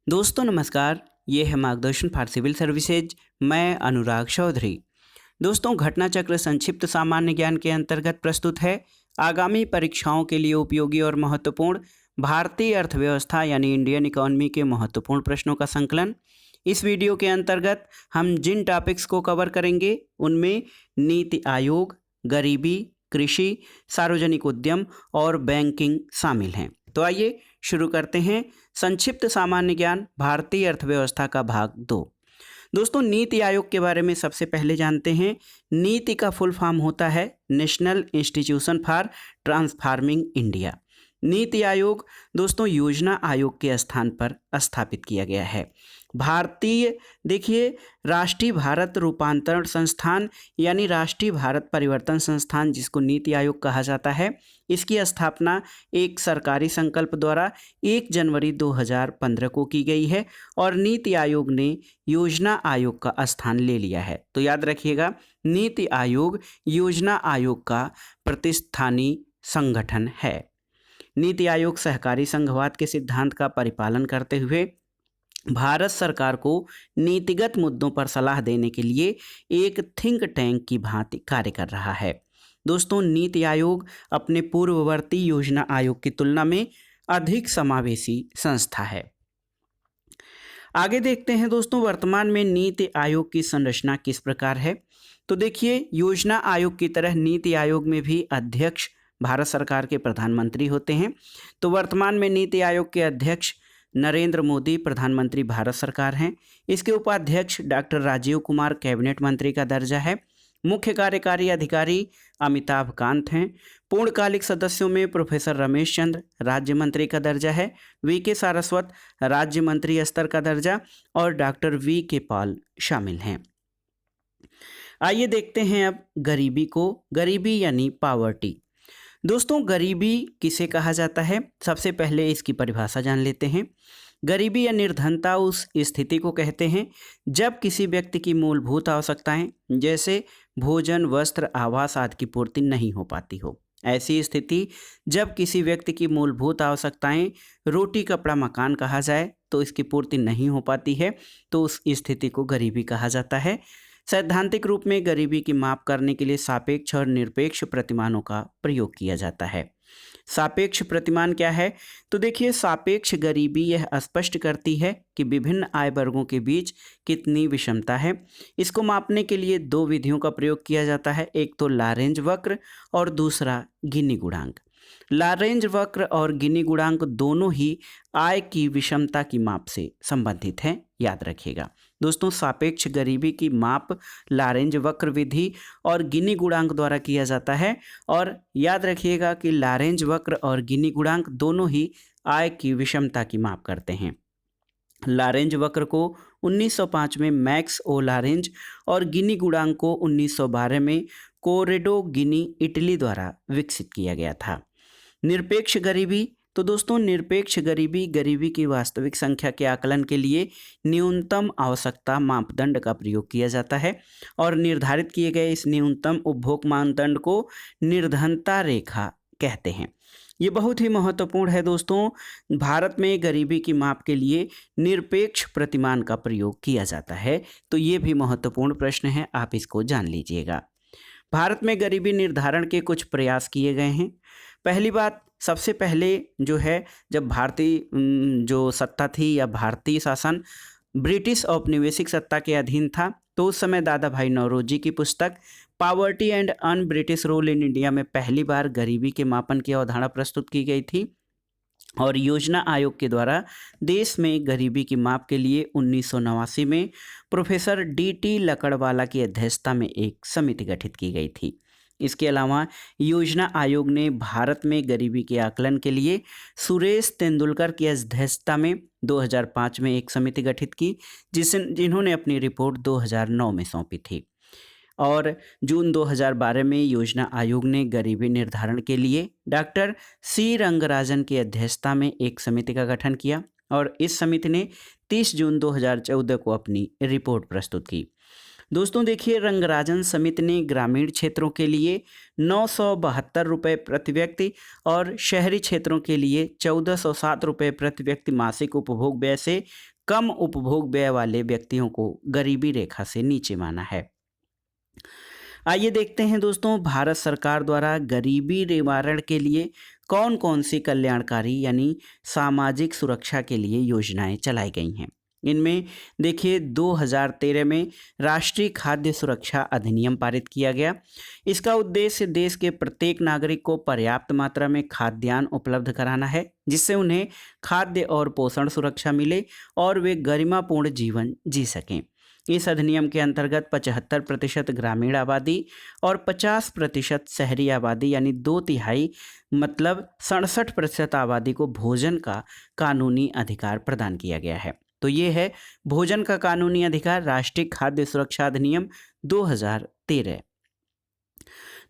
दोस्तों नमस्कार, ये है मार्गदर्शन फॉर सिविल सर्विसेज। मैं अनुराग चौधरी। दोस्तों, घटना चक्र संक्षिप्त सामान्य ज्ञान के अंतर्गत प्रस्तुत है। आगामी परीक्षाओं के लिए उपयोगी और महत्वपूर्ण भारतीय अर्थव्यवस्था यानी इंडियन इकोनॉमी के महत्वपूर्ण प्रश्नों का संकलन। इस वीडियो के अंतर्गत हम जिन टॉपिक्स को कवर करेंगे उनमें नीति आयोग, गरीबी, कृषि, सार्वजनिक उद्यम और बैंकिंग शामिल हैं। तो आइए शुरू करते हैं। संक्षिप्त सामान्य ज्ञान भारतीय अर्थव्यवस्था का भाग 2। दोस्तों, नीति आयोग के बारे में सबसे पहले जानते हैं। नीति का फुल फॉर्म होता है national institution for transforming India. NITI Aayog दोस्तों योजना आयोग के स्थान पर स्थापित किया गया है। भारतीय देखिए राष्ट्रीय भारत रूपांतरण संस्थान यानी राष्ट्रीय भारत परिवर्तन संस्थान, जिसको नीति आयोग कहा जाता है, इसकी स्थापना एक सरकारी संकल्प द्वारा 1 जनवरी 2015 को की गई है और नीति आयोग ने योजना आयोग का स्थान ले लिया है। तो याद रखिएगा, नीति आयोग योजना आयोग का प्रतिस्थानी संगठन है। नीति आयोग सहकारी संघवाद के सिद्धांत का परिपालन करते हुए भारत सरकार को नीतिगत मुद्दों पर सलाह देने के लिए एक थिंक टैंक की भांति कार्य कर रहा है। दोस्तों, नीति आयोग अपने पूर्ववर्ती योजना आयोग की तुलना में अधिक समावेशी संस्था है। आगे देखते हैं दोस्तों, वर्तमान में नीति आयोग की संरचना किस प्रकार है। तो देखिए, योजना आयोग की तरह नीति आयोग में भी अध्यक्ष भारत सरकार के प्रधानमंत्री होते हैं। तो वर्तमान में नीति आयोग के अध्यक्ष नरेंद्र मोदी प्रधानमंत्री भारत सरकार हैं। इसके उपाध्यक्ष डॉक्टर राजीव कुमार कैबिनेट मंत्री का दर्जा है। मुख्य कार्यकारी अधिकारी अमिताभ कांत हैं। पूर्णकालिक सदस्यों में प्रोफेसर रमेश चंद्र राज्य मंत्री का दर्जा है, वीके सारस्वत राज्य मंत्री स्तर का दर्जा और डॉक्टर वीके पॉल शामिल हैं। आइए देखते हैं अब गरीबी को। गरीबी यानी पावर्टी। दोस्तों, गरीबी किसे कहा जाता है, सबसे पहले इसकी परिभाषा जान लेते हैं। गरीबी या निर्धनता उस स्थिति को कहते हैं जब किसी व्यक्ति की मूलभूत आवश्यकताएं जैसे भोजन, वस्त्र, आवास आदि की पूर्ति नहीं हो पाती हो। ऐसी स्थिति जब किसी व्यक्ति की मूलभूत आवश्यकताएं रोटी, कपड़ा, मकान कहा जाए तो इसकी पूर्ति नहीं हो पाती है, तो उस स्थिति को गरीबी कहा जाता है। सैद्धांतिक रूप में गरीबी की माप करने के लिए सापेक्ष और निरपेक्ष प्रतिमानों का प्रयोग किया जाता है। सापेक्ष प्रतिमान क्या है? तो देखिए, सापेक्ष गरीबी यह स्पष्ट करती है कि विभिन्न आय वर्गों के बीच कितनी विषमता है। इसको मापने के लिए 2 विधियों का प्रयोग किया जाता है, एक तो लारेंज वक्र और दूसरा गिनी गुणांक। लारेंज वक्र और गिनी गुणांक दोनों ही आय की विषमता की माप से संबंधित हैं, याद रखिएगा। दोस्तों, सापेक्ष गरीबी की माप लारेंज वक्र विधि और गिनी गुणांक द्वारा किया जाता है और याद रखिएगा कि लारेंज वक्र और गिनी गुणांक दोनों ही आय की विषमता की माप करते हैं। लारेंज वक्र को 1905 में मैक्स ओ लारेंज और गिनी गुणांक को 1912 में कोरेडो गिनी इटली द्वारा विकसित किया गया था। निरपेक्ष गरीबी। तो दोस्तों, निरपेक्ष गरीबी गरीबी की वास्तविक संख्या के आकलन के लिए न्यूनतम आवश्यकता मापदंड का प्रयोग किया जाता है और निर्धारित किए गए इस न्यूनतम उपभोग मानदंड को निर्धनता रेखा कहते हैं। ये बहुत ही महत्वपूर्ण है दोस्तों। भारत में गरीबी की माप के लिए निरपेक्ष प्रतिमान का प्रयोग किया जाता है, तो ये भी महत्वपूर्ण प्रश्न है, आप इसको जान लीजिएगा। भारत में गरीबी निर्धारण के कुछ प्रयास किए गए हैं। पहली बात, सबसे पहले जो है, जब भारतीय जो सत्ता थी या भारतीय शासन ब्रिटिश औपनिवेशिक सत्ता के अधीन था, तो उस समय दादा भाई नौरोजी की पुस्तक poverty and un British rule in India में पहली बार गरीबी के मापन की अवधारणा प्रस्तुत की गई थी और योजना आयोग के द्वारा देश में गरीबी की माप के लिए 1989 में प्रोफेसर डी.टी. लकड़वाला की अध्यक्षता में एक समिति गठित की गई थी। इसके अलावा योजना आयोग ने भारत में गरीबी के आकलन के लिए सुरेश तेंदुलकर की अध्यक्षता में 2005 में एक समिति गठित की, जिन्होंने अपनी रिपोर्ट 2009 में सौंपी थी और जून 2012 में योजना आयोग ने गरीबी निर्धारण के लिए डॉक्टर सी रंगराजन की अध्यक्षता में एक समिति का गठन किया और इस समिति ने 30 जून 2014 को अपनी रिपोर्ट प्रस्तुत की। दोस्तों देखिए, रंगराजन समिति ने ग्रामीण क्षेत्रों के लिए 972 रुपये प्रति व्यक्ति और शहरी क्षेत्रों के लिए 1407 रुपये प्रति व्यक्ति मासिक उपभोग व्यय से कम उपभोग व्यय वाले व्यक्तियों को गरीबी रेखा से नीचे माना है। आइए देखते हैं दोस्तों, भारत सरकार द्वारा गरीबी निवारण के लिए कौन कौन सी कल्याणकारी यानी सामाजिक सुरक्षा के लिए योजनाएं चलाई गई हैं। इनमें देखिए, 2013 में राष्ट्रीय खाद्य सुरक्षा अधिनियम पारित किया गया। इसका उद्देश्य देश के प्रत्येक नागरिक को पर्याप्त मात्रा में खाद्यान्न उपलब्ध कराना है, जिससे उन्हें खाद्य और पोषण सुरक्षा मिले और वे गरिमापूर्ण जीवन जी सकें। इस अधिनियम के अंतर्गत 75% ग्रामीण आबादी और 50% शहरी आबादी यानी 2/3 मतलब 67% आबादी को भोजन का कानूनी अधिकार प्रदान किया गया है। तो ये है भोजन का कानूनी अधिकार, राष्ट्रीय खाद्य सुरक्षा अधिनियम 2013।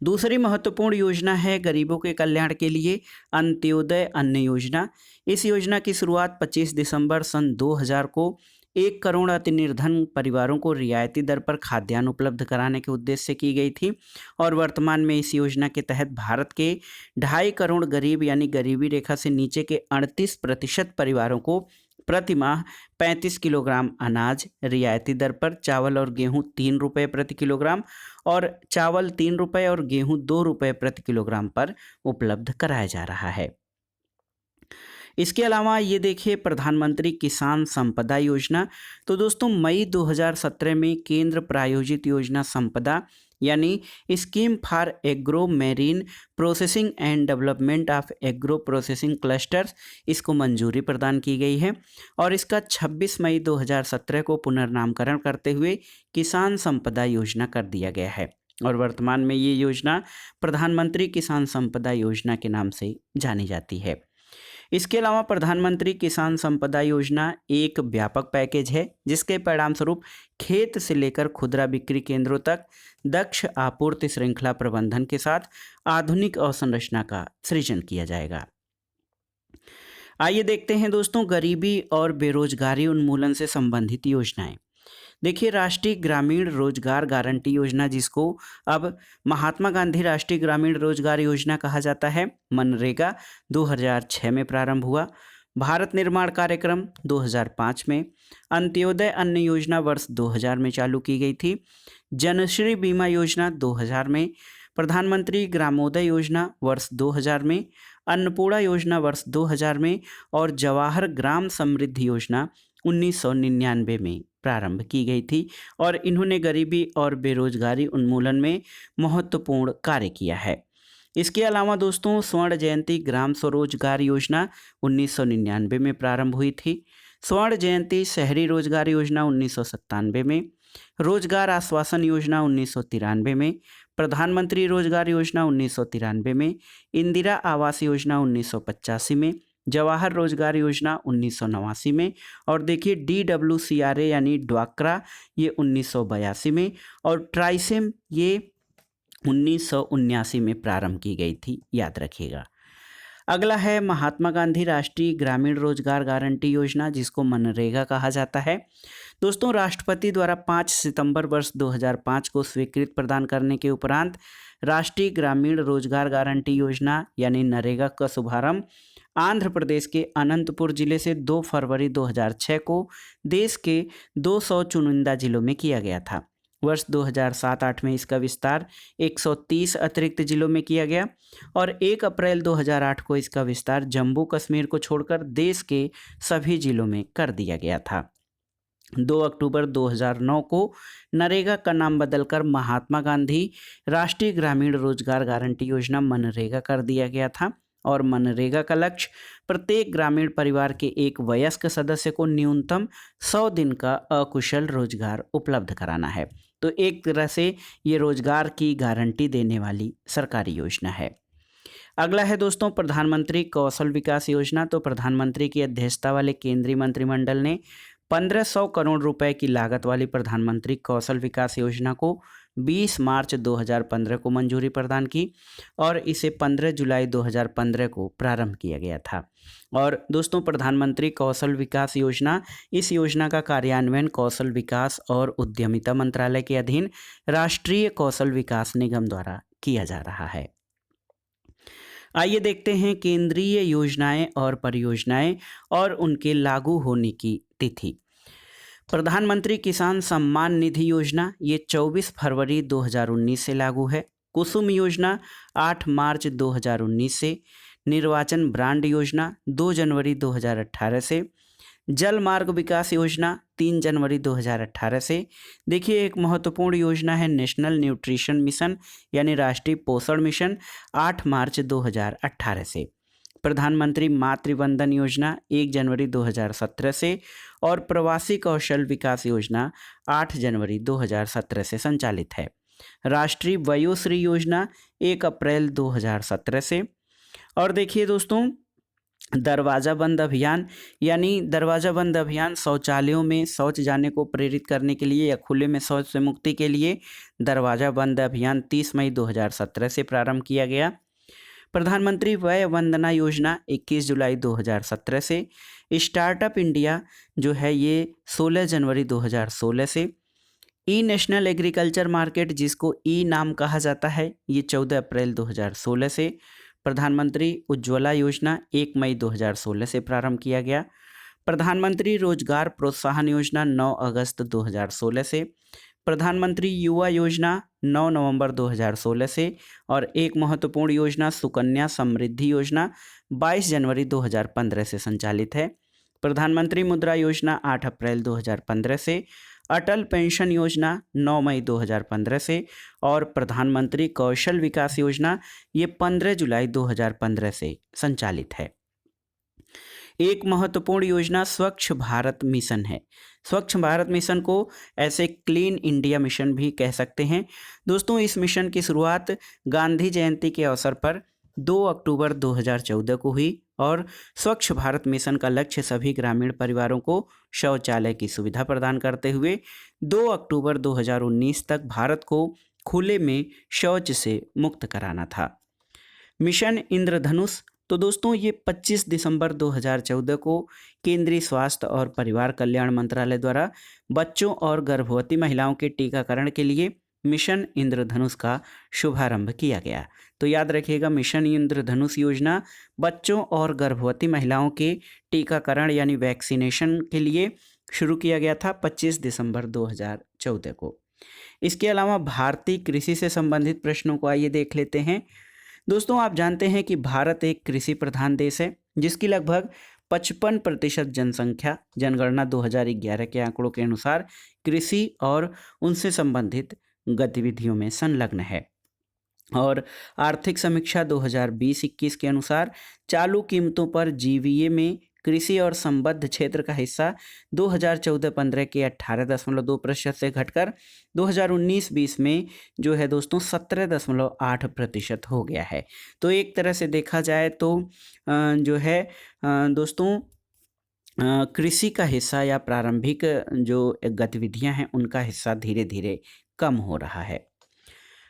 दूसरी महत्वपूर्ण योजना है गरीबों के कल्याण के लिए अंत्योदय अन्न योजना। इस योजना की शुरुआत 25 दिसंबर सन 2000 को 1 करोड़ अति निर्धन परिवारों को रियायती दर पर खाद्यान्न उपलब्ध कराने के उद्देश्य से की गई थी और वर्तमान में इस योजना के तहत भारत के 2.5 करोड़ गरीब यानी गरीबी रेखा से नीचे के 38% परिवारों को प्रति माह 35 किलोग्राम अनाज रियायती दर पर, चावल और गेहूं 3 रुपये प्रति किलोग्राम और चावल 3 रुपये और गेहूं 2 रुपये प्रति किलोग्राम पर उपलब्ध कराया जा रहा है। इसके अलावा ये देखिए, प्रधानमंत्री किसान संपदा योजना। तो दोस्तों, मई 2017 में केंद्र प्रायोजित योजना संपदा यानी scheme for agro marine processing and development of agro processing clusters, इसको मंजूरी प्रदान की गई है और इसका 26 मई 2017 को पुनर्नामकरण करते हुए किसान संपदा योजना कर दिया गया है और वर्तमान में ये योजना प्रधानमंत्री किसान संपदा योजना के नाम से जानी जाती है। इसके अलावा प्रधानमंत्री किसान संपदा योजना एक व्यापक पैकेज है जिसके परिणाम स्वरूप खेत से लेकर खुदरा बिक्री केंद्रों तक दक्ष आपूर्ति श्रृंखला प्रबंधन के साथ आधुनिक अवसंरचना का सृजन किया जाएगा। आइए देखते हैं दोस्तों, गरीबी और बेरोजगारी उन्मूलन से संबंधित योजनाएं। देखिए, राष्ट्रीय ग्रामीण रोजगार गारंटी योजना, जिसको अब महात्मा गांधी राष्ट्रीय ग्रामीण रोजगार योजना कहा जाता है, मनरेगा 2006 में प्रारंभ हुआ। भारत निर्माण कार्यक्रम 2005 में, अंत्योदय अन्न योजना वर्ष 2000 में चालू की गई थी, जनश्री बीमा योजना 2000 में, प्रधानमंत्री ग्रामोदय योजना वर्ष 2000 में, अन्नपूर्णा योजना वर्ष 2000 में और जवाहर ग्राम समृद्धि योजना 1999 में प्रारंभ की गई थी और इन्होंने गरीबी और बेरोजगारी उन्मूलन में महत्वपूर्ण कार्य किया है। इसके अलावा दोस्तों, स्वर्ण जयंती ग्राम स्वरोजगार योजना 1999 में प्रारंभ हुई थी, स्वर्ण जयंती शहरी रोजगार योजना 1997 में, रोजगार आश्वासन योजना 1993 में, प्रधानमंत्री रोजगार योजना 1993 में, इंदिरा आवास योजना 1985 में, जवाहर रोजगार योजना 1989 में और देखिए DWCRA यानी ड्वाक्रा ये 1982 में और ट्राइसेम ये 1979 में प्रारंभ की गई थी, याद रखिएगा। अगला है महात्मा गांधी राष्ट्रीय ग्रामीण रोजगार गारंटी योजना, जिसको मनरेगा कहा जाता है। दोस्तों, राष्ट्रपति द्वारा 5 सितंबर वर्ष 2005 को स्वीकृत प्रदान करने के उपरांत राष्ट्रीय ग्रामीण रोजगार गारंटी योजना यानी नरेगा का शुभारंभ आंध्र प्रदेश के अनंतपुर जिले से 2 फरवरी 2006 को देश के 200 चुनिंदा जिलों में किया गया था। वर्ष 2007-08 में इसका विस्तार 130 अतिरिक्त जिलों में किया गया और 1 अप्रैल 2008 को इसका विस्तार जम्मू कश्मीर को छोड़कर देश के सभी जिलों में कर दिया गया था। 2 अक्टूबर 2009 को नरेगा का नाम बदलकर महात्मा गांधी राष्ट्रीय ग्रामीण रोजगार गारंटी योजना मनरेगा कर दिया गया था और मनरेगा का लक्ष्य प्रत्येक ग्रामीण परिवार के एक वयस्क सदस्य को न्यूनतम 100 दिन का अकुशल रोजगार उपलब्ध कराना है। तो एक तरह से ये रोजगार की गारंटी देने वाली सरकारी योजना है। अगला है दोस्तों प्रधानमंत्री कौशल विकास योजना। तो प्रधानमंत्री की अध्यक्षता वाले केंद्रीय मंत्रिमंडल ने 1500 करोड़ रुपए की लागत वाली प्रधानमंत्री कौशल विकास योजना को 20 मार्च 2015 को मंजूरी प्रदान की और इसे 15 जुलाई 2015 को प्रारंभ किया गया था। और दोस्तों, प्रधानमंत्री कौशल विकास योजना, इस योजना का कार्यान्वयन कौशल विकास और उद्यमिता मंत्रालय के अधीन राष्ट्रीय कौशल विकास निगम द्वारा किया जा रहा है। आइए देखते हैं केंद्रीय योजनाएं और परियोजनाएं और उनके लागू होने की तिथि। प्रधानमंत्री किसान सम्मान निधि योजना ये 24 फरवरी 2019 से लागू है। कुसुम योजना 8 मार्च 2019 से। निर्वाचन ब्रांड योजना 2 जनवरी 2018 से। जल मार्ग विकास योजना 3 जनवरी 2018 से। देखिए, एक महत्वपूर्ण योजना है नेशनल न्यूट्रिशन मिशन यानी राष्ट्रीय पोषण मिशन, 8 मार्च 2018 से। प्रधानमंत्री मातृवंदन योजना 1 जनवरी 2017 से और प्रवासी कौशल विकास योजना 8 जनवरी 2017 से संचालित है। राष्ट्रीय वयोश्री योजना 1 अप्रैल 2017 से। और देखिए दोस्तों, दरवाज़ा बंद अभियान यानी दरवाज़ा बंद अभियान शौचालयों में शौच जाने को प्रेरित करने के लिए या खुले में शौच से मुक्ति के लिए दरवाज़ा बंद अभियान 30 मई 2017 से प्रारंभ किया गया। प्रधानमंत्री वय वंदना योजना 21 जुलाई 2017 से। स्टार्टअप इंडिया जो है ये 16 जनवरी 2016 से। ई नेशनल एग्रीकल्चर मार्केट, जिसको ई नाम कहा जाता है, ये 14 अप्रैल 2016 से। प्रधानमंत्री उज्ज्वला योजना 1 मई 2016 से प्रारंभ किया गया। प्रधानमंत्री रोजगार प्रोत्साहन योजना 9 अगस्त 2016 से। प्रधानमंत्री युवा योजना 9 नवंबर 2016 से। और एक महत्वपूर्ण योजना सुकन्या समृद्धि योजना 22 जनवरी 2015 से संचालित है। प्रधानमंत्री मुद्रा योजना 8 अप्रैल 2015 से। अटल पेंशन योजना 9 मई 2015 से। और प्रधानमंत्री कौशल विकास योजना ये 15 जुलाई 2015 से संचालित है। एक महत्वपूर्ण योजना स्वच्छ भारत मिशन है। स्वच्छ भारत मिशन को ऐसे क्लीन इंडिया मिशन भी कह सकते हैं। दोस्तों, इस मिशन की शुरुआत गांधी जयंती के अवसर पर 2 अक्टूबर 2014 को हुई और स्वच्छ भारत मिशन का लक्ष्य सभी ग्रामीण परिवारों को शौचालय की सुविधा प्रदान करते हुए 2 अक्टूबर 2019 तक भारत को खुले में शौच से मुक्त कराना था। मिशन इंद्रधनुष, तो दोस्तों ये 25 दिसंबर 2014 को केंद्रीय स्वास्थ्य और परिवार कल्याण मंत्रालय द्वारा बच्चों और गर्भवती महिलाओं के टीकाकरण के लिए मिशन इंद्रधनुष का शुभारंभ किया गया। तो याद रखिएगा, मिशन इंद्रधनुष योजना बच्चों और गर्भवती महिलाओं के टीकाकरण यानी वैक्सीनेशन के लिए शुरू किया गया था 25 दिसंबर 2014 को। इसके अलावा भारतीय कृषि से संबंधित प्रश्नों को आइए देख लेते हैं। दोस्तों, आप जानते हैं कि भारत एक कृषि प्रधान देश है जिसकी लगभग 55% जनसंख्या जनगणना 2011 के आंकड़ों के अनुसार कृषि और उनसे संबंधित गतिविधियों में संलग्न है। और आर्थिक समीक्षा 2020-21 के अनुसार चालू कीमतों पर जीवीए में कृषि और संबद्ध क्षेत्र का हिस्सा 2014-15 के 18.2% से घटकर 2019-20 में जो है दोस्तों 17.8% हो गया है। तो एक तरह से देखा जाए तो जो है दोस्तों कृषि का हिस्सा या प्रारंभिक जो गतिविधियां हैं उनका हिस्सा धीरे धीरे कम हो रहा है।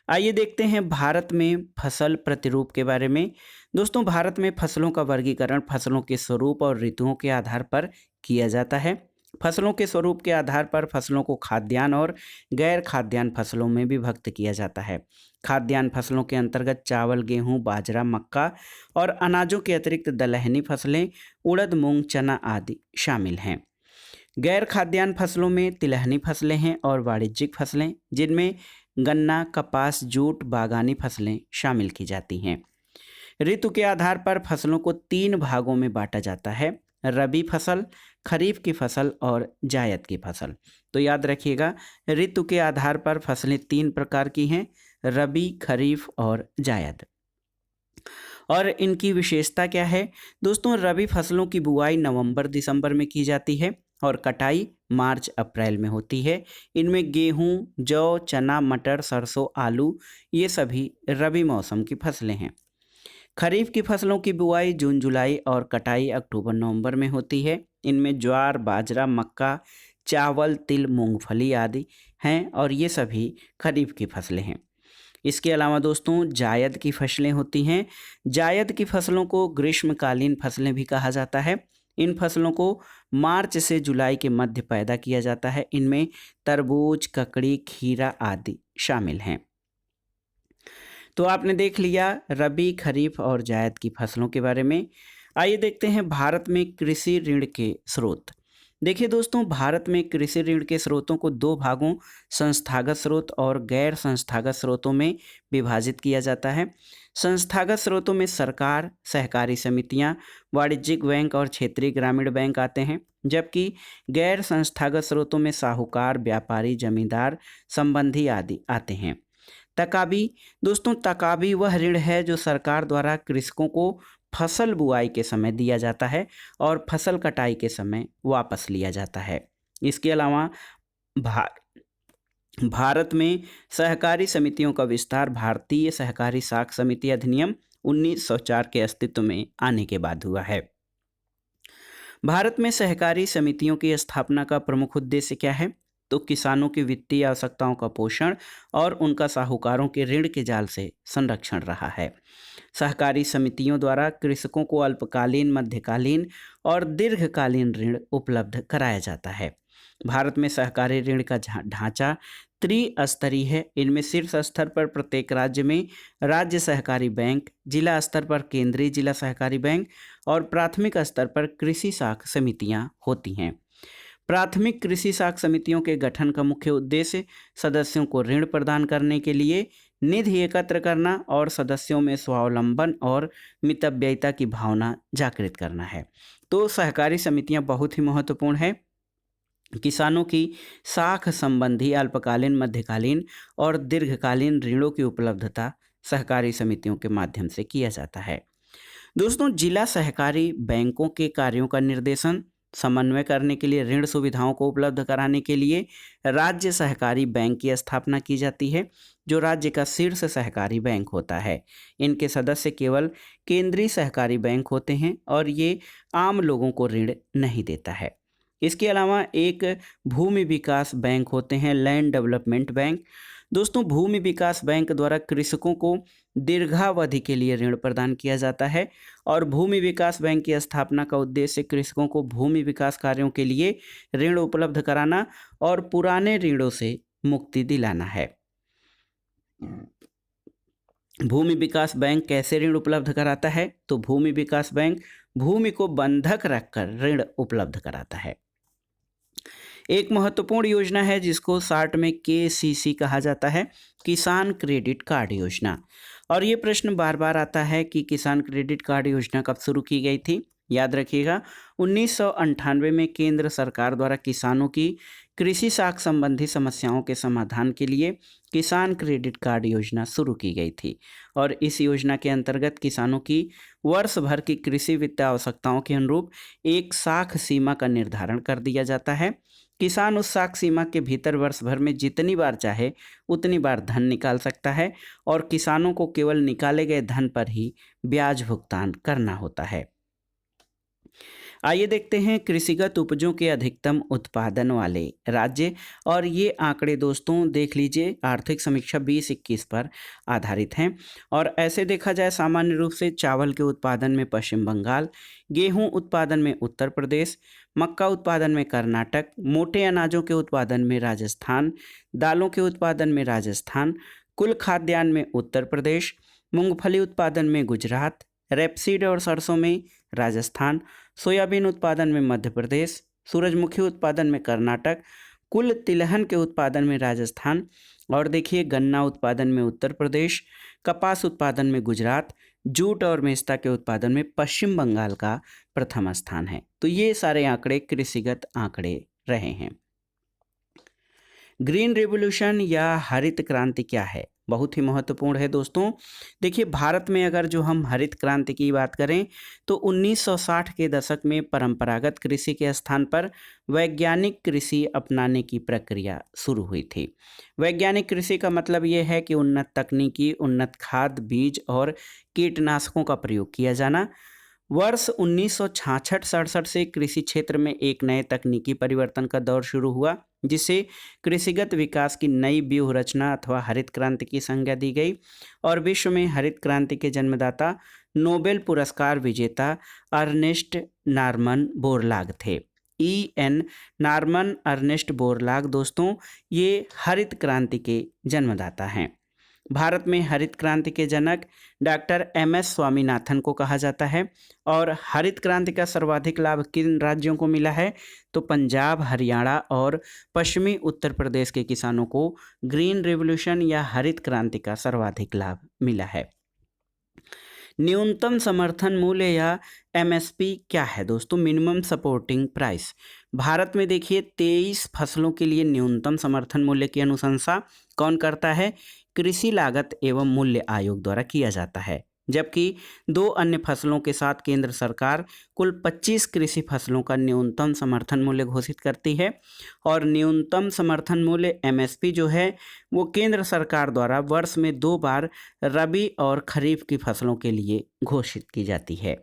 आइए देखते हैं भारत में फसल प्रतिरूप के बारे में। दोस्तों, भारत में फसलों का वर्गीकरण फसलों के स्वरूप और ऋतुओं के आधार पर किया जाता है। फसलों के स्वरूप के आधार पर फसलों को खाद्यान्न और गैर खाद्यान्न फसलों में विभक्त किया जाता है। खाद्यान्न फसलों के अंतर्गत चावल, गेहूं, बाजरा, मक्का और अनाजों के अतिरिक्त दलहनी फसलें, उड़द, मूंग, चना आदि शामिल हैं। गैर खाद्यान्न फसलों में तिलहनी फसलें हैं और वाणिज्यिक फसलें, जिनमें गन्ना, कपास, जूट, बागानी फसलें शामिल की जाती हैं। ऋतु के आधार पर फसलों को 3 भागों में बांटा जाता है: रबी फसल, खरीफ की फसल और जायद की फसल। तो याद रखिएगा, ऋतु के आधार पर फसलें 3 प्रकार की हैं: रबी, खरीफ और जायद। और इनकी विशेषता क्या है? दोस्तों, रबी फसलों की बुआई नवंबर-दिसंबर में की जाती है और कटाई मार्च-अप्रैल में होती है। इनमें गेहूं, जौ, चना, मटर, सरसों, आलू ये सभी रबी मौसम की फसलें हैं। खरीफ की फसलों की बुआई जून-जुलाई और कटाई अक्टूबर-नवंबर में होती है। इनमें ज्वार, बाजरा, मक्का, चावल, तिल, मूंगफली आदि हैं और ये सभी खरीफ की फसलें हैं। इसके अलावा दोस्तों जायद की फसलें होती हैं। जायद की फसलों को ग्रीष्मकालीन फसलें भी कहा जाता है। इन फसलों को मार्च से जुलाई के मध्य पैदा किया जाता है। इनमें तरबूज, ककड़ी, खीरा आदि शामिल हैं। तो आपने देख लिया रबी, खरीफ और जायद की फसलों के बारे में। आइए देखते हैं भारत में कृषि ऋण के स्रोत। देखिए दोस्तों, भारत में कृषि ऋण के स्रोतों को दो भागों, संस्थागत स्रोत और गैर संस्थागत स्रोतों में विभाजित किया जाता है। संस्थागत स्रोतों में सरकार, सहकारी समितियां, वाणिज्यिक बैंक और क्षेत्रीय ग्रामीण बैंक आते हैं, जबकि गैर संस्थागत स्रोतों में साहूकार, व्यापारी, जमींदार, संबंधी आदि आते हैं। तकाबी दोस्तों, तकाबी वह ऋण है जो सरकार द्वारा कृषकों को फसल बुआई के समय दिया जाता है और फसल कटाई के समय वापस लिया जाता है। इसके अलावा भा भारत में सहकारी समितियों का विस्तार भारतीय सहकारी साख समिति अधिनियम 1904 के अस्तित्व में आने के बाद हुआ है। भारत में सहकारी समितियों की स्थापना का प्रमुख उद्देश्य क्या है? तो किसानों की वित्तीय आवश्यकताओं का पोषण और उनका साहूकारों के ऋण के जाल से संरक्षण रहा है। सहकारी समितियों द्वारा कृषकों को अल्पकालीन, मध्यकालीन और दीर्घकालीन ऋण उपलब्ध कराया जाता है। भारत में सहकारी ऋण का ढांचा त्रिस्तरीय है। इनमें शीर्ष स्तर पर प्रत्येक राज्य में राज्य सहकारी बैंक, जिला स्तर पर केंद्रीय जिला सहकारी बैंक और प्राथमिक स्तर पर कृषि साख समितियां होती हैं। प्राथमिक कृषि साख समितियों के गठन का मुख्य उद्देश्य सदस्यों को ऋण प्रदान करने के लिए निधि एकत्र करना और सदस्यों में स्वावलंबन और मितव्ययिता की भावना जागृत करना है। तो सहकारी समितियां बहुत ही महत्वपूर्ण है। किसानों की साख संबंधी अल्पकालीन, मध्यकालीन और दीर्घकालीन ऋणों की उपलब्धता सहकारी समितियों के माध्यम से किया जाता है। दोस्तों, जिला सहकारी बैंकों के कार्यों का निर्देशन समन्वय करने के लिए, ऋण सुविधाओं को उपलब्ध कराने के लिए राज्य सहकारी बैंक की स्थापना की जाती है, जो राज्य का शीर्ष सहकारी बैंक होता है। इनके सदस्य केवल केंद्रीय सहकारी बैंक होते हैं और ये आम लोगों को ऋण नहीं देता है। इसके अलावा एक भूमि विकास बैंक होते हैं, लैंड डेवलपमेंट बैंक। दोस्तों, भूमि विकास बैंक द्वारा कृषकों को दीर्घावधि के लिए ऋण प्रदान किया जाता है और भूमि विकास बैंक की स्थापना का उद्देश्य कृषकों को भूमि विकास कार्यों के लिए ऋण उपलब्ध कराना और पुराने ऋणों से मुक्ति दिलाना है। भूमि विकास बैंक कैसे ऋण उपलब्ध कराता है? तो भूमि विकास बैंक भूमि को बंधक रखकर ऋण उपलब्ध कराता है। एक महत्वपूर्ण योजना है जिसको शार्ट में KCC कहा जाता है, किसान क्रेडिट कार्ड योजना। और ये प्रश्न बार बार आता है कि किसान क्रेडिट कार्ड योजना कब शुरू की गई थी? याद रखिएगा, 1998 में केंद्र सरकार द्वारा किसानों की कृषि साख संबंधी समस्याओं के समाधान के लिए किसान क्रेडिट कार्ड योजना शुरू की गई थी और इस योजना के अंतर्गत किसानों की वर्ष भर की कृषि वित्त आवश्यकताओं के अनुरूप एक साख सीमा का निर्धारण कर दिया जाता है। किसान उस साख सीमा के भीतर वर्ष भर में जितनी बार चाहे उतनी बार धन निकाल सकता है और किसानों को केवल निकाले गए धन पर ही ब्याज भुगतान करना होता है। आइए देखते हैं कृषिगत उपजों के अधिकतम उत्पादन वाले राज्य, और ये आंकड़े दोस्तों देख लीजिए, आर्थिक समीक्षा 2021 पर आधारित हैं। और ऐसे देखा जाए सामान्य रूप से चावल के उत्पादन में पश्चिम बंगाल, गेहूं उत्पादन में उत्तर प्रदेश, मक्का उत्पादन में कर्नाटक, मोटे अनाजों के उत्पादन में राजस्थान, दालों के उत्पादन में राजस्थान, कुल खाद्यान्न में उत्तर प्रदेश, मूंगफली उत्पादन में गुजरात, रेपसीड और सरसों में राजस्थान, सोयाबीन उत्पादन में मध्य प्रदेश, सूरजमुखी उत्पादन में कर्नाटक, कुल तिलहन के उत्पादन में राजस्थान, और देखिए गन्ना उत्पादन में उत्तर प्रदेश, कपास उत्पादन में गुजरात, जूट और मेस्ता के उत्पादन में पश्चिम बंगाल का प्रथम स्थान है। तो ये सारे आंकड़े कृषिगत आंकड़े रहे हैं। ग्रीन रेवोल्यूशन या हरित क्रांति क्या है? बहुत ही महत्वपूर्ण है दोस्तों। देखिए, भारत में अगर जो हम हरित क्रांति की बात करें तो 1960 के दशक में परंपरागत कृषि के स्थान पर वैज्ञानिक कृषि अपनाने की प्रक्रिया शुरू हुई थी। वैज्ञानिक कृषि का मतलब ये है कि उन्नत तकनीकी, उन्नत खाद, बीज और कीटनाशकों का प्रयोग किया जाना। वर्ष 1966-67 से कृषि क्षेत्र में एक नए तकनीकी परिवर्तन का दौर शुरू हुआ, जिसे कृषिगत विकास की नई व्यूह रचना अथवा हरित क्रांति की संज्ञा दी गई। और विश्व में हरित क्रांति के जन्मदाता नोबेल पुरस्कार विजेता अर्नेस्ट नार्मन बोरलाग थे। E.N. नार्मन अर्नेस्ट बोरलाग दोस्तों ये हरित क्रांति के जन्मदाता हैं। भारत में हरित क्रांति के जनक डॉक्टर M.S. स्वामीनाथन को कहा जाता है। और हरित क्रांति का सर्वाधिक लाभ किन राज्यों को मिला है? तो पंजाब, हरियाणा और पश्चिमी उत्तर प्रदेश के किसानों को ग्रीन रिवॉल्यूशन या हरित क्रांति का सर्वाधिक लाभ मिला है। न्यूनतम समर्थन मूल्य या MSP क्या है दोस्तों? Minimum supporting price. भारत में देखिए 23 फसलों के लिए न्यूनतम समर्थन मूल्य की अनुशंसा कौन करता है? कृषि लागत एवं मूल्य आयोग द्वारा किया जाता है, जबकि 2 अन्य फसलों के साथ केंद्र सरकार कुल 25 कृषि फसलों का न्यूनतम समर्थन मूल्य घोषित करती है। और न्यूनतम समर्थन मूल्य MSP जो है वो केंद्र सरकार द्वारा वर्ष में 2 बार रबी और खरीफ की फसलों के लिए घोषित की जाती है।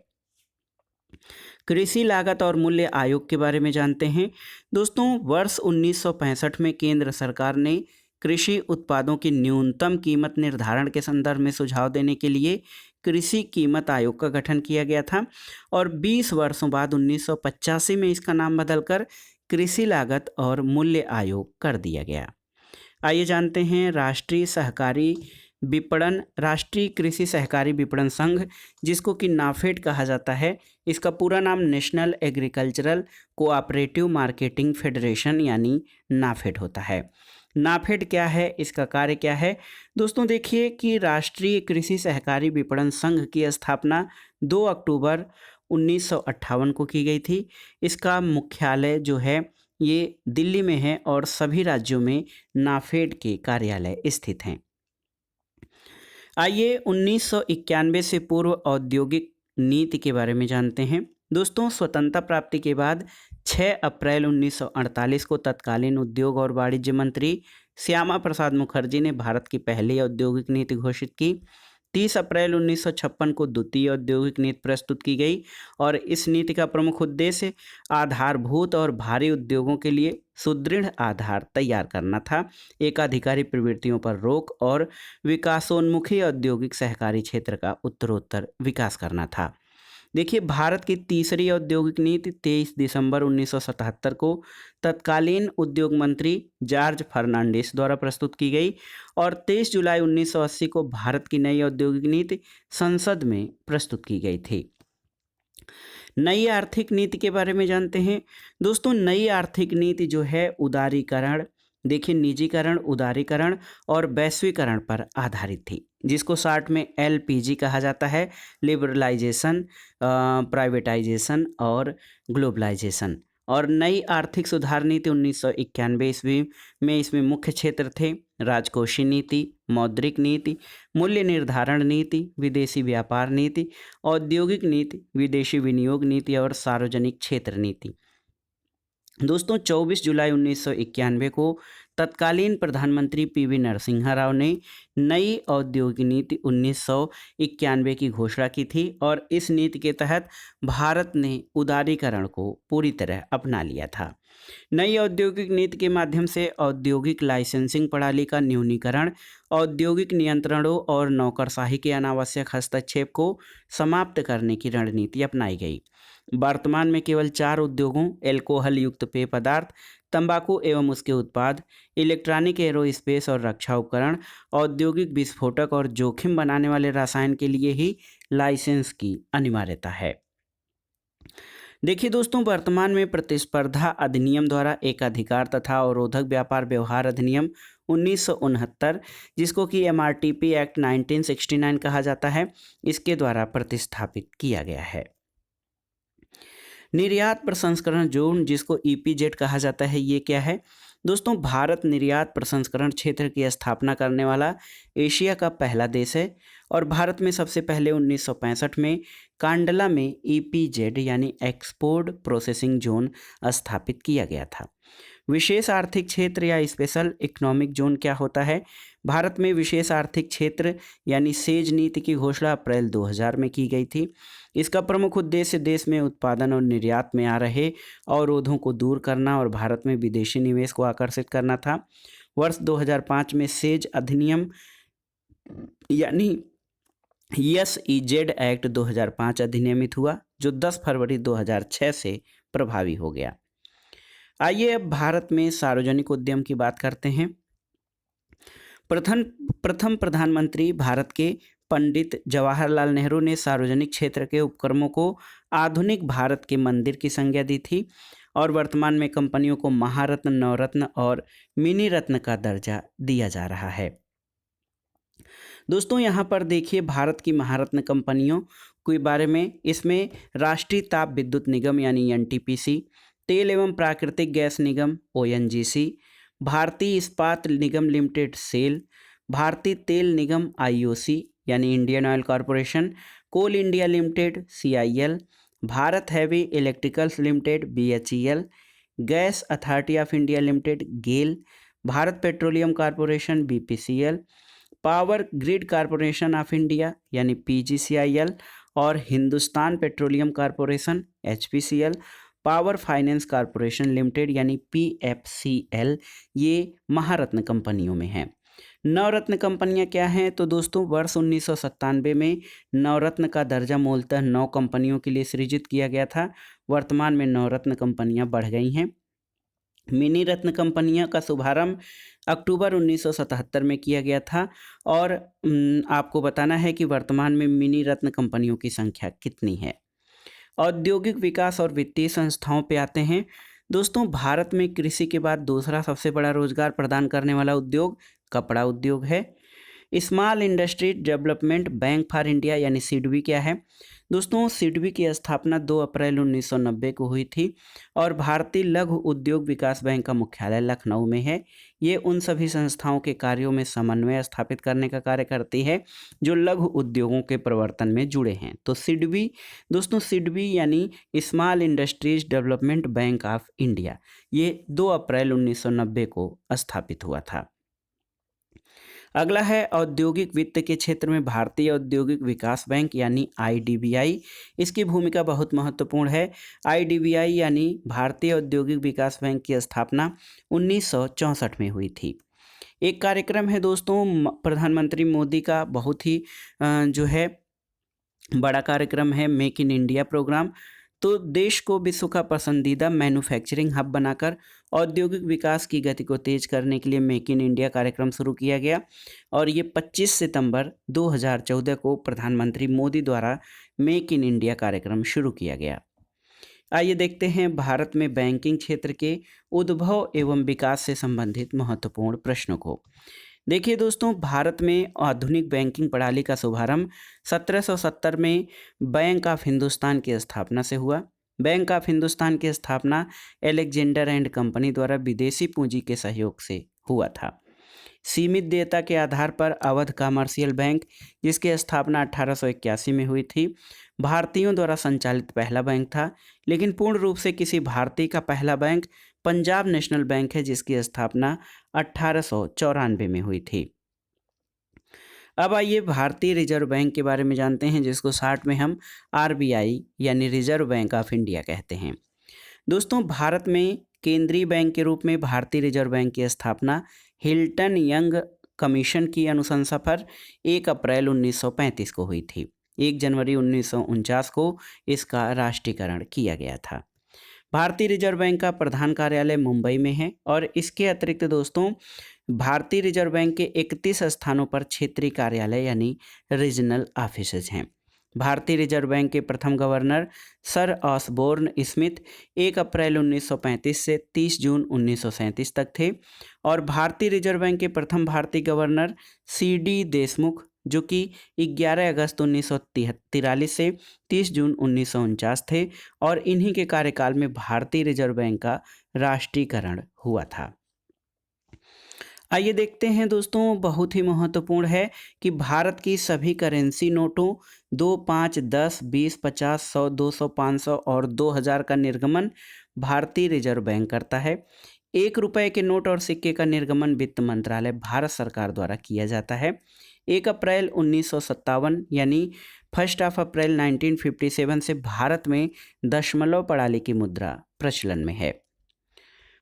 कृषि लागत और मूल्य आयोग के बारे में जानते हैं दोस्तों। वर्ष 1965 में केंद्र सरकार ने कृषि उत्पादों की न्यूनतम कीमत निर्धारण के संदर्भ में सुझाव देने के लिए कृषि कीमत आयोग का गठन किया गया था। और 20 वर्षों बाद 1985 में इसका नाम बदलकर कृषि लागत और मूल्य आयोग कर दिया गया। आइए जानते हैं राष्ट्रीय कृषि सहकारी विपणन संघ, जिसको कि नाफेड कहा जाता है, इसका पूरा नाम national agricultural cooperative marketing federation यानी नाफेड होता है। नाफेड क्या है, इसका कार्य क्या है? दोस्तों देखिए कि राष्ट्रीय कृषि सहकारी विपणन संघ की स्थापना 2 अक्टूबर 1958 को की गई थी। इसका मुख्यालय जो है ये दिल्ली में है और सभी राज्यों में नाफेड के कार्यालय स्थित हैं। आइए 1991 से पूर्व औद्योगिक नीति के बारे में जानते हैं दोस्तों। स्वतंत्रता प्राप्ति के बाद 6 अप्रैल 1948 को तत्कालीन उद्योग और वाणिज्य मंत्री श्यामा प्रसाद मुखर्जी ने भारत की पहली औद्योगिक नीति घोषित की। 30 अप्रैल 1956 को द्वितीय औद्योगिक नीति प्रस्तुत की गई और इस नीति का प्रमुख उद्देश्य आधारभूत और भारी उद्योगों के लिए सुदृढ़ आधार तैयार करना था, एकाधिकारी प्रवृत्तियों पर रोक और विकासोन्मुखी औद्योगिक सहकारी क्षेत्र का उत्तरोत्तर विकास करना था। देखिए भारत की तीसरी औद्योगिक नीति 23 दिसंबर 1977 को तत्कालीन उद्योग मंत्री जॉर्ज फर्नांडिस द्वारा प्रस्तुत की गई और 23 जुलाई 1980 को भारत की नई औद्योगिक नीति संसद में प्रस्तुत की गई थी। नई आर्थिक नीति के बारे में जानते हैं दोस्तों। नई आर्थिक नीति जो है उदारीकरण, देखिए निजीकरण, उदारीकरण और वैश्वीकरण पर आधारित थी, जिसको शॉर्ट में LPG कहा जाता है, लिबरलाइजेशन, प्राइवेटाइजेशन और ग्लोबलाइजेशन। और नई आर्थिक सुधार नीति 1991 ईस्वी में इसमें मुख्य क्षेत्र थे राजकोषीय नीति, मौद्रिक नीति, मूल्य निर्धारण नीति, विदेशी व्यापार नीति, औद्योगिक नीति, विदेशी विनियोग नीति और सार्वजनिक क्षेत्र नीति। दोस्तों 24 जुलाई 1991 को तत्कालीन प्रधानमंत्री PV नरसिम्हा राव ने नई औद्योगिक नीति 1991 की घोषणा की थी और इस नीति के तहत भारत ने उदारीकरण को पूरी तरह अपना लिया था। नई औद्योगिक नीति के माध्यम से औद्योगिक लाइसेंसिंग प्रणाली का न्यूनीकरण, औद्योगिक नियंत्रणों और नौकरशाही के अनावश्यक हस्तक्षेप को समाप्त करने की रणनीति अपनाई गई। वर्तमान में केवल 4 उद्योगों अल्कोहल युक्त पेय पदार्थ, तंबाकू एवं उसके उत्पाद, इलेक्ट्रॉनिक, एरोस्पेस और रक्षा उपकरण, औद्योगिक विस्फोटक और जोखिम बनाने वाले रसायन के लिए ही लाइसेंस की अनिवार्यता है। देखिए दोस्तों वर्तमान में प्रतिस्पर्धा अधिनियम द्वारा एकाधिकार तथा अवरोधक व्यापार व्यवहार अधिनियम 1969, जिसको कि MRTP एक्ट 1969 कहा जाता है, इसके द्वारा प्रतिस्थापित किया गया है। निर्यात प्रसंस्करण जोन, जिसको EPZ कहा जाता है, ये क्या है दोस्तों? भारत निर्यात प्रसंस्करण क्षेत्र की स्थापना करने वाला एशिया का पहला देश है और भारत में सबसे पहले 1965 में कांडला में EPZ यानी एक्सपोर्ट प्रोसेसिंग जोन स्थापित किया गया था। विशेष आर्थिक क्षेत्र या स्पेशल इकोनॉमिक जोन क्या होता है? भारत में विशेष आर्थिक क्षेत्र यानी सेज नीति की घोषणा अप्रैल 2000 में की गई थी। इसका प्रमुख उद्देश्य देश में उत्पादन और निर्यात में आ रहे अवरोधों को दूर करना और भारत में विदेशी निवेश को आकर्षित करना था। वर्ष 2005 में सेज अधिनियम यानी SEZ एक्ट 2005 अधिनियमित हुआ, जो 10 फरवरी 2006 से प्रभावी हो गया। आइए अब भारत में सार्वजनिक उद्यम की बात करते हैं। प्रथम प्रधानमंत्री भारत के पंडित जवाहरलाल नेहरू ने सार्वजनिक क्षेत्र के उपक्रमों को आधुनिक भारत के मंदिर की संज्ञा दी थी और वर्तमान में कंपनियों को महारत्न, नवरत्न और मिनी रत्न का दर्जा दिया जा रहा है। दोस्तों यहाँ पर देखिए भारत की महारत्न कंपनियों के बारे में। इसमें राष्ट्रीय ताप विद्युत निगम यानी NTPC, तेल एवं प्राकृतिक गैस निगम ONGC, भारतीय इस्पात निगम लिमिटेड SAIL, भारतीय तेल निगम IOC यानी Indian oil corporation, coal India limited CIL, Bharat heavy electricals limited BHEL, gas authority of India limited GAIL, Bharat petroleum corporation BPCL, power grid corporation of India यानी PGCIL और Hindustan petroleum corporation HPCL, power finance corporation limited यानी PFCL, ये महारत्न कंपनियों में हैं। नवरत्न कंपनियां क्या हैं? तो दोस्तों वर्ष 1997 में नवरत्न का दर्जा मूलतः 9 कंपनियों के लिए सृजित किया गया था। वर्तमान में नवरत्न कंपनियां बढ़ गई हैं। मिनी रत्न कंपनियां का शुभारंभ अक्टूबर 1977 में किया गया था और आपको बताना है कि वर्तमान में मिनी रत्न कंपनियों की संख्या कितनी है। औद्योगिक विकास और वित्तीय संस्थाओं पे आते हैं। दोस्तों भारत में कृषि के बाद दूसरा सबसे बड़ा रोजगार प्रदान करने वाला उद्योग कपड़ा उद्योग है। Small industry development bank for India यानी SIDBI क्या है? दोस्तों SIDBI की स्थापना 2 अप्रैल 1990 को हुई थी और भारतीय लघु उद्योग विकास बैंक का मुख्यालय लखनऊ में है। ये उन सभी संस्थाओं के कार्यों में समन्वय स्थापित करने का कार्य करती है जो लघु उद्योगों के प्रवर्तन में जुड़े हैं। तो SIDBI दोस्तों, SIDBI यानी small industries development bank of India, ये 2 अप्रैल 1990 को स्थापित हुआ था। अगला है औद्योगिक वित्त के क्षेत्र में भारतीय औद्योगिक विकास बैंक यानी IDBI। इसकी भूमिका बहुत महत्वपूर्ण है। IDBI यानी भारतीय औद्योगिक विकास बैंक की स्थापना 1964 में हुई थी। एक कार्यक्रम है दोस्तों प्रधानमंत्री मोदी का, बहुत ही जो है बड़ा कार्यक्रम है, मेक इन इंडिया प्रोग्राम। तो देश को विश्व का पसंदीदा मैन्युफैक्चरिंग हब बनाकर औद्योगिक विकास की गति को तेज करने के लिए मेक इन इंडिया कार्यक्रम शुरू किया गया और ये 25 सितंबर 2014 को प्रधानमंत्री मोदी द्वारा मेक इन इंडिया कार्यक्रम शुरू किया गया। आइए देखते हैं भारत में बैंकिंग क्षेत्र के उद्भव एवं विकास से संबंधित महत्वपूर्ण प्रश्नों को। देखिए दोस्तों, भारत में आधुनिक बैंकिंग प्रणाली का शुभारंभ 1770 में बैंक ऑफ हिंदुस्तान की स्थापना से हुआ। बैंक ऑफ हिंदुस्तान की स्थापना अलेक्जेंडर एंड कंपनी द्वारा विदेशी पूंजी के सहयोग से हुआ था। सीमित देयता के आधार पर अवध कमर्शियल बैंक, जिसकी स्थापना 1881 में हुई थी, भारतीयों द्वारा संचालित पहला बैंक था, लेकिन पूर्ण रूप से किसी भारतीय का पहला बैंक पंजाब नेशनल बैंक है, जिसकी स्थापना 1894 में हुई थी। अब आइए भारतीय रिजर्व बैंक के बारे में जानते हैं, जिसको शॉर्ट में हम RBI यानी रिजर्व बैंक ऑफ इंडिया कहते हैं। दोस्तों भारत में केंद्रीय बैंक के रूप में भारतीय रिजर्व बैंक की स्थापना हिल्टन यंग कमीशन की अनुशंसा पर 1 अप्रैल 1935 को हुई थी। 1 जनवरी 1949 को इसका राष्ट्रीयकरण किया गया था। भारतीय रिजर्व बैंक का प्रधान कार्यालय मुंबई में है और इसके अतिरिक्त दोस्तों भारतीय रिजर्व बैंक के 31 स्थानों पर क्षेत्रीय कार्यालय यानी रीजनल ऑफिसेज हैं। भारतीय रिजर्व बैंक के प्रथम गवर्नर सर ऑसबोर्न स्मिथ 1 अप्रैल 1935 से 30 जून 1937 तक थे और भारतीय रिजर्व बैंक के प्रथम भारतीय गवर्नर CD देशमुख, जो कि 11 अगस्त 1943 से 30 जून 1949 थे और इन्हीं के कार्यकाल में भारतीय रिजर्व बैंक का राष्ट्रीयकरण हुआ था। आइए देखते हैं दोस्तों, बहुत ही महत्वपूर्ण है कि भारत की सभी करेंसी नोटों 2, 5, 10, 20, 50, 100, 200, 500 और 2000 का निर्गमन भारतीय रिजर्व बैंक करता है। 1 रुपए के नोट और सिक्के का निर्गमन वित्त मंत्रालय भारत सरकार द्वारा किया जाता है। 1 अप्रैल 1957 यानी 1 अप्रैल 1957 से भारत में दशमलव प्रणाली की मुद्रा प्रचलन में है।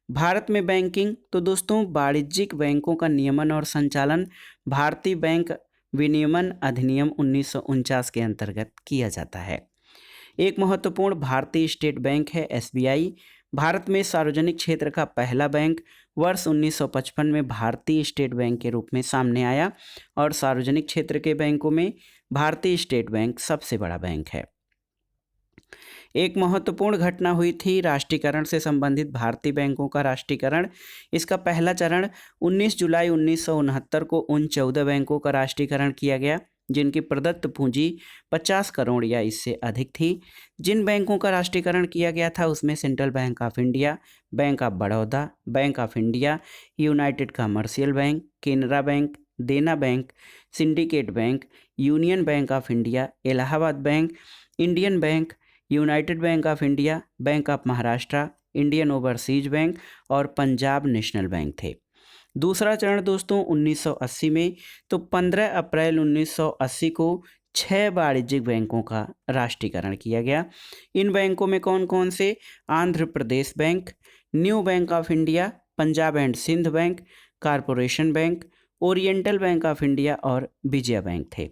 भारत में बैंकिंग, तो दोस्तों वाणिज्यिक बैंकों का नियमन और संचालन भारतीय बैंक विनियमन अधिनियम 1949 के अंतर्गत किया जाता है। एक महत्वपूर्ण भारतीय स्टेट बैंक है एसबीआई। भारत में सार्वजनिक क्षेत्र का पहला बैंक वर्ष 1955 में भारतीय स्टेट बैंक के रूप में सामने आया और सार्वजनिक क्षेत्र के बैंकों में भारतीय स्टेट बैंक सबसे बड़ा बैंक है। एक महत्वपूर्ण घटना हुई थी राष्ट्रीयकरण से संबंधित भारतीय बैंकों का राष्ट्रीयकरण। इसका पहला चरण 19 जुलाई 1969 को उन 14 बैंकों का राष्ट्रीयकरण किया गया जिनकी प्रदत्त पूंजी 50 करोड़ या इससे अधिक थी। जिन बैंकों का राष्ट्रीयकरण किया गया था उसमें Central Bank of India, Bank of Baroda, Bank of India, United Commercial Bank, Canara Bank, Dena Bank, Syndicate Bank, Union Bank of India, Allahabad Bank, Indian Bank, United Bank of India, Bank of Maharashtra, Indian Overseas Bank और Punjab national bank थे। दूसरा चरण दोस्तों 1980 में, तो 15 अप्रैल 1980 को 6 वाणिज्यिक बैंकों का राष्ट्रीयकरण किया गया। इन बैंकों में कौन कौन से? Andhra Pradesh Bank, New Bank of India, Punjab and Sindh Bank, Corporation Bank, Oriental Bank of India और विजया बैंक थे।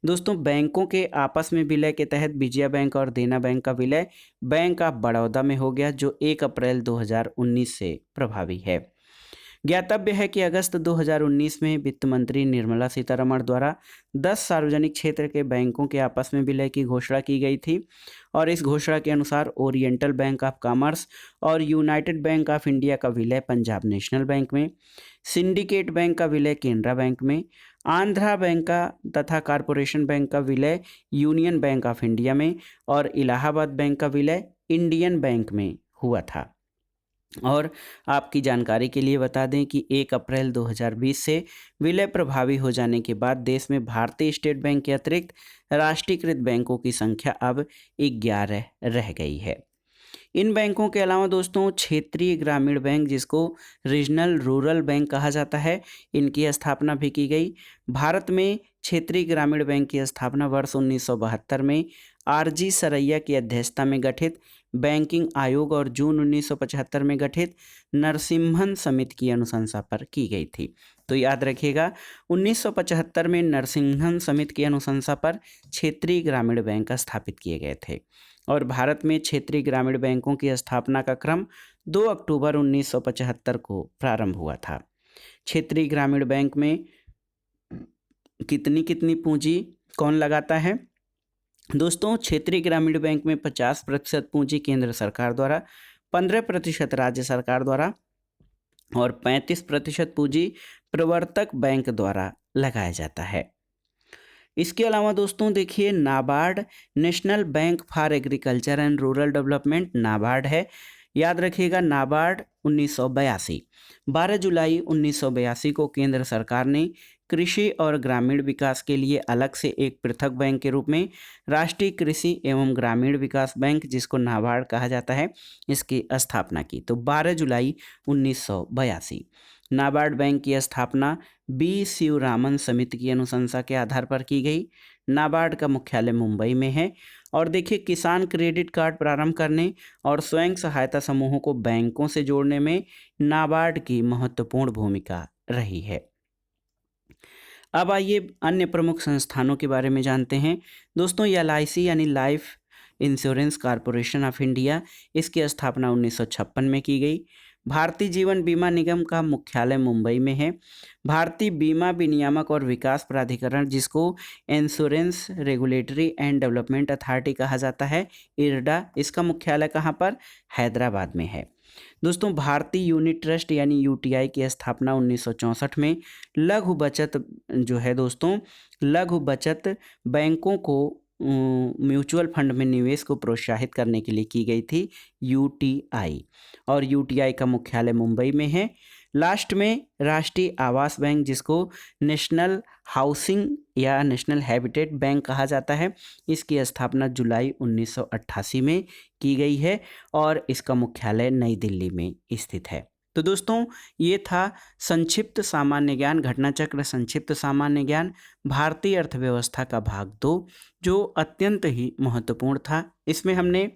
दोस्तों बैंकों के आपस में विलय के तहत विजया बैंक और देना बैंक का विलय बैंक ऑफ बड़ौदा में हो गया जो 1 अप्रैल 2019 से प्रभावी है। ज्ञातव्य है कि अगस्त 2019 में वित्त मंत्री निर्मला सीतारमण द्वारा 10 सार्वजनिक क्षेत्र के बैंकों के आपस में विलय की घोषणा की गई थी और इस घोषणा के अनुसार ओरिएंटल बैंक ऑफ कॉमर्स और यूनाइटेड बैंक ऑफ इंडिया का विलय पंजाब नेशनल बैंक में, सिंडिकेट बैंक का विलय केनरा बैंक में, आंध्रा बैंक का तथा कारपोरेशन बैंक का विलय यूनियन बैंक ऑफ इंडिया में और इलाहाबाद बैंक का विलय इंडियन बैंक में हुआ था। और आपकी जानकारी के लिए बता दें कि 1 अप्रैल 2020 से विलय प्रभावी हो जाने के बाद देश में भारतीय स्टेट बैंक के अतिरिक्त राष्ट्रीयकृत बैंकों की संख्या अब 11 रह गई है। इन बैंकों के अलावा दोस्तों क्षेत्रीय ग्रामीण बैंक जिसको रीजनल रूरल बैंक कहा जाता है, इनकी स्थापना भी की गई। भारत में क्षेत्रीय ग्रामीण बैंक की स्थापना वर्ष 1972 में आरजी सरैया की अध्यक्षता में गठित बैंकिंग आयोग और जून 1975 में गठित नरसिम्हन समिति की अनुशंसा पर की गई थी। तो याद रखिएगा 1975 में नरसिम्हन समिति की अनुशंसा पर क्षेत्रीय ग्रामीण बैंक स्थापित किए गए थे और भारत में क्षेत्रीय ग्रामीण बैंकों की स्थापना का क्रम 2 अक्टूबर 1975 को प्रारंभ हुआ था। क्षेत्रीय ग्रामीण बैंक में कितनी कितनी पूंजी कौन लगाता है? दोस्तों क्षेत्रीय ग्रामीण बैंक में 50% पूंजी केंद्र सरकार द्वारा, 15% राज्य सरकार द्वारा और 35% पूंजी प्रवर्तक बैंक द्वारा लगाया जाता है। इसके अलावा दोस्तों देखिए NABARD national bank for agriculture and rural development NABARD है। याद रखिएगा नाबार्ड 1982 12 जुलाई 1982 को केंद्र सरकार ने कृषि और ग्रामीण विकास के लिए अलग से एक पृथक बैंक के रूप में राष्ट्रीय कृषि एवं ग्रामीण विकास बैंक जिसको नाबार्ड कहा जाता है इसकी स्थापना की। तो 12 जुलाई 1982 नाबार्ड बैंक की स्थापना बी शिवरामन समिति की अनुशंसा के आधार पर की गई। नाबार्ड का मुख्यालय मुंबई में है। और देखिए किसान क्रेडिट कार्ड प्रारंभ करने और स्वयं सहायता समूहों को बैंकों से जोड़ने में नाबार्ड की महत्वपूर्ण भूमिका रही है। अब आइए अन्य प्रमुख संस्थानों के बारे में जानते हैं। दोस्तों LIC यानी life insurance corporation of India, इसकी स्थापना 1956 में की गई। भारतीय जीवन बीमा निगम का मुख्यालय मुंबई में है। भारतीय बीमा विनियामक और विकास प्राधिकरण जिसको insurance regulatory and development authority कहा जाता है IRDA, इसका मुख्यालय कहाँ पर? हैदराबाद में है। दोस्तों भारतीय यूनिट ट्रस्ट यानी UTI की स्थापना 1964 में लघु बचत जो है दोस्तों लघु बचत बैंकों को म्यूचुअल फंड में निवेश को प्रोत्साहित करने के लिए की गई थी, यूटीआई। और यूटीआई का मुख्यालय मुंबई में है। लास्ट में राष्ट्रीय आवास बैंक, जिसको नेशनल हाउसिंग या नेशनल हैबिटेट बैंक कहा जाता है, इसकी स्थापना जुलाई 1988 में की गई है और इसका मुख्यालय नई दिल्ली में स्थित है। तो दोस्तों, ये था संक्षिप्त सामान्य ज्ञान, घटनाचक्र संक्षिप्त सामान्य ज्ञान, भारतीय अर्थव्यवस्था का भाग 2, जो अत्यंत ही महत्वपूर्ण था। इसमें हमने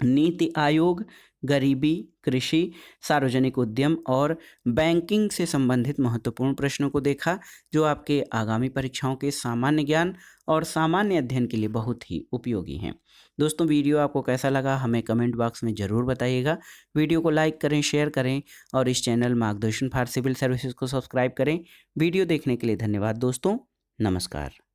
नीति आयोग, गरीबी, कृषि, सार्वजनिक उद्यम और बैंकिंग से संबंधित महत्वपूर्ण प्रश्नों को देखा, जो आपके आगामी परीक्षाओं के सामान्य ज्ञान और सामान्य अध्ययन के लिए बहुत ही उपयोगी हैं। दोस्तों, वीडियो आपको कैसा लगा हमें कमेंट बॉक्स में ज़रूर बताइएगा। वीडियो को लाइक करें, शेयर करें और इस चैनल मार्गदर्शन फॉर सिविल सर्विसेज को सब्सक्राइब करें। वीडियो देखने के लिए धन्यवाद दोस्तों। नमस्कार।